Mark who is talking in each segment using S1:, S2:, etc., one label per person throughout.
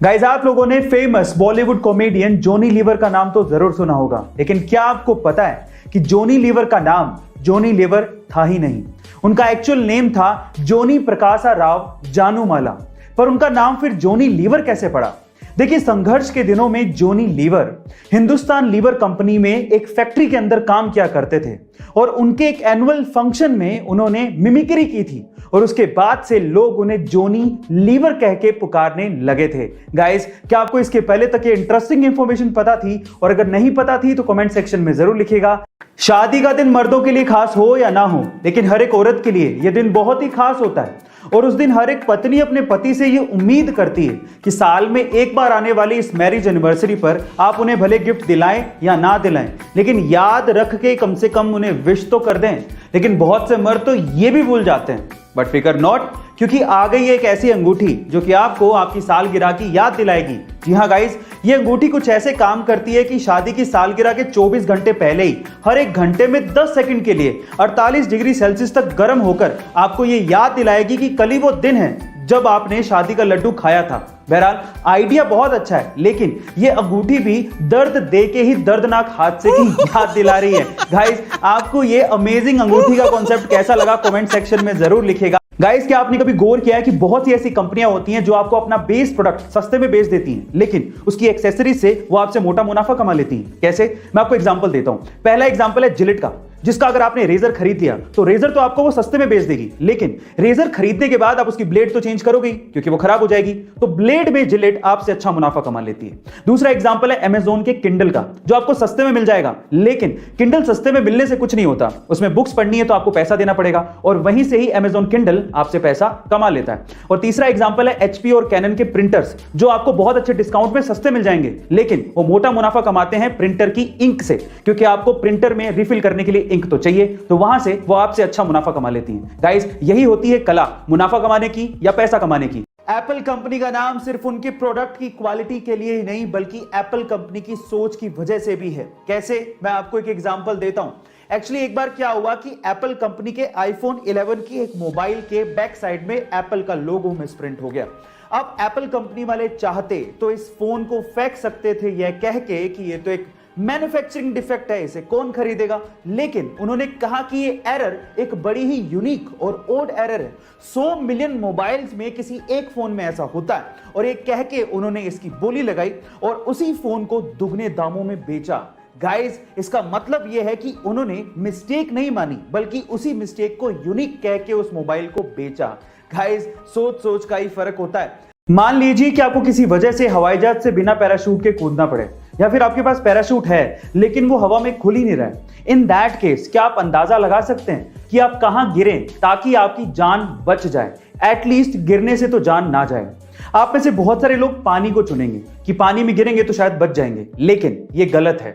S1: Guys, आप लोगों ने फेमस बॉलीवुड कॉमेडियन जॉनी लीवर का नाम तो जरूर सुना होगा, लेकिन क्या आपको पता है कि जॉनी लीवर का नाम जॉनी लीवर था ही नहीं। उनका एक्चुअल नेम था जॉनी प्रकाशा राव जानूमाला, पर उनका नाम फिर जॉनी लीवर कैसे पड़ा? देखिए, संघर्ष के दिनों में जॉनी लीवर हिंदुस्तान लीवर कंपनी में एक फैक्ट्री के अंदर काम किया करते थे और उनके एक एनुअल फंक्शन में उन्होंने मिमिक्री की थी और उसके बाद से लोग उन्हें जॉनी लीवर कह के पुकारने लगे थे। गाइस, क्या आपको इसके पहले तक ये इंटरेस्टिंग इंफॉर्मेशन पता थी? और अगर नहीं पता थी तो कमेंट सेक्शन में जरूर लिखिएगा। शादी का दिन मर्दों के लिए खास हो या ना हो, लेकिन हर एक औरत के लिए यह दिन बहुत ही खास होता है और उस दिन हर एक पत्नी अपने पति से ये उम्मीद करती है कि साल में एक बार आने वाली इस मैरिज एनिवर्सरी पर आप उन्हें भले गिफ्ट दिलाएं या ना दिलाएं, लेकिन याद रख के कम से कम उन्हें विश तो कर दें। लेकिन बहुत से मर्द तो ये भी भूल जाते हैं, बट फिकर नॉट, क्योंकि आ गई एक ऐसी अंगूठी जो कि आपको आपकी सालगिरह की याद दिलाएगी। जी हाँ गाइस, ये अंगूठी कुछ ऐसे काम करती है कि शादी की सालगिरह के 24 घंटे पहले ही हर एक घंटे में 10 सेकंड के लिए 48 डिग्री सेल्सियस तक गर्म होकर आपको ये याद दिलाएगी कि कल ही वो दिन है जब आपने शादी का लड्डू खाया था। बहरहाल, आइडिया बहुत अच्छा है, लेकिन ये अंगूठी भी दर्द दे के ही दर्दनाक हादसे की याद दिला रही है। गाइस, आपको ये अमेजिंग अंगूठी का कॉन्सेप्ट कैसा लगा कमेंट सेक्शन में जरूर लिखिएगा। गाइस, क्या आपने कभी गौर किया है कि बहुत सी ऐसी कंपनियां होती हैं जो आपको अपना बेस प्रोडक्ट सस्ते में बेच देती हैं, लेकिन उसकी एक्सेसरीज से वो आपसे मोटा मुनाफा कमा लेती हैं? कैसे? मैं आपको एग्जांपल देता हूं। पहला एग्जांपल है जिलेट का, जिसका अगर आपने रेजर खरीद लिया तो रेजर तो आपको वो सस्ते में बेच देगी, लेकिन रेजर खरीदने के बाद आप उसकी ब्लेड तो चेंज करोगे क्योंकि वो खराब हो जाएगी, तो ब्लेड में जिलेट आपसे अच्छा मुनाफा कमा लेती है। दूसरा एग्जांपल है अमेज़न के किंडल का, जो आपको सस्ते में मिल जाएगा, लेकिन किंडल सस्ते में मिलने से कुछ नहीं होता, उसमें बुक्स पढ़नी है तो आपको पैसा देना पड़ेगा और वहीं से ही अमेज़न किंडल आपसे पैसा कमा लेता है। और तीसरा एग्जांपल है एचपी और कैनन के प्रिंटर्स, जो आपको बहुत अच्छे डिस्काउंट में सस्ते मिल जाएंगे, लेकिन वो मोटा मुनाफा कमाते हैं प्रिंटर की इंक से, क्योंकि आपको प्रिंटर में रिफिल करने के लिए इंक तो चाहिए, तो वहां से वो आपसे अच्छा मुनाफा कमा लेती हैं। गाइस, यही होती है कला, मुनाफा कमाने की या पैसा कमाने की। एप्पल कंपनी का नाम सिर्फ उनके प्रोडक्ट की क्वालिटी के लिए ही नहीं, बल्कि एप्पल कंपनी की सोच की वजह से भी है। कैसे? मैं आपको एक एग्जांपल देता हूं। एक्चुअली एक बार क्या हुआ कि एप्पल कंपनी के आईफोन 11 की एक मोबाइल के बैक साइड में एप्पल का लोगो मिसप्रिंट हो गया। अब एप्पल कंपनी वाले चाहते तो इस फोन को फेंक सकते थे यह कह के कि ये तो एक मैन्युफैक्चरिंग डिफेक्ट है, इसे कौन खरीदेगा, लेकिन उन्होंने कहा कि ये एरर एक बड़ी ही यूनिक और ओड एरर है। 100 मिलियन मोबाइल्स में किसी एक फोन में ऐसा होता है, और ये कह के उन्होंने इसकी बोली लगाई और उसी फोन को दुगने दामों में बेचा। गाइस, इसका मतलब यह है कि उन्होंने मिस्टेक नहीं मानी, बल्कि उसी मिस्टेक को यूनिक कह के उस मोबाइल को बेचा। गाइस, सोच सोच का ही फर्क होता है। मान लीजिए कि आपको किसी वजह से हवाई जहाज से बिना पैराशूट के कूदना पड़े, या फिर आपके पास पैराशूट है लेकिन वो हवा में खुल ही नहीं रहा है। इन दैट केस, क्या आप अंदाजा लगा सकते हैं कि आप कहां गिरें ताकि आपकी जान बच जाए? एटलीस्ट गिरने से तो जान ना जाए। आप में से बहुत सारे लोग पानी को चुनेंगे कि पानी में गिरेंगे तो शायद बच जाएंगे, लेकिन यह गलत है।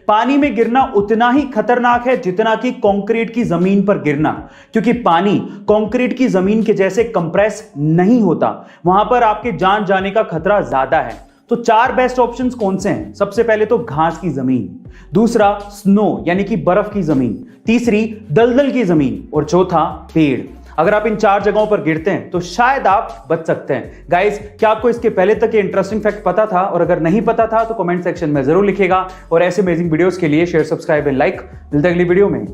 S1: पानी में गिरना उतना ही खतरनाक है जितना कि कंक्रीट की जमीन पर गिरना, क्योंकि पानी कंक्रीट की जमीन के जैसे कंप्रेस नहीं होता, वहां पर आपके जान जाने का खतरा ज्यादा है। तो 4 बेस्ट ऑप्शंस कौन से हैं? सबसे पहले तो घास की जमीन, दूसरा स्नो यानी कि बर्फ की जमीन, तीसरी दलदल की जमीन और चौथा पेड़। अगर आप इन 4 जगहों पर गिरते हैं तो शायद आप बच सकते हैं। गाइस, क्या आपको इसके पहले तक ये इंटरेस्टिंग फैक्ट पता था? और अगर नहीं पता था तो कमेंट सेक्शन में जरूर लिखिएगा। और ऐसे अमेजिंग वीडियोस के लिए शेयर, सब्सक्राइब एंड लाइक। मिलते हैं अगली वीडियो में।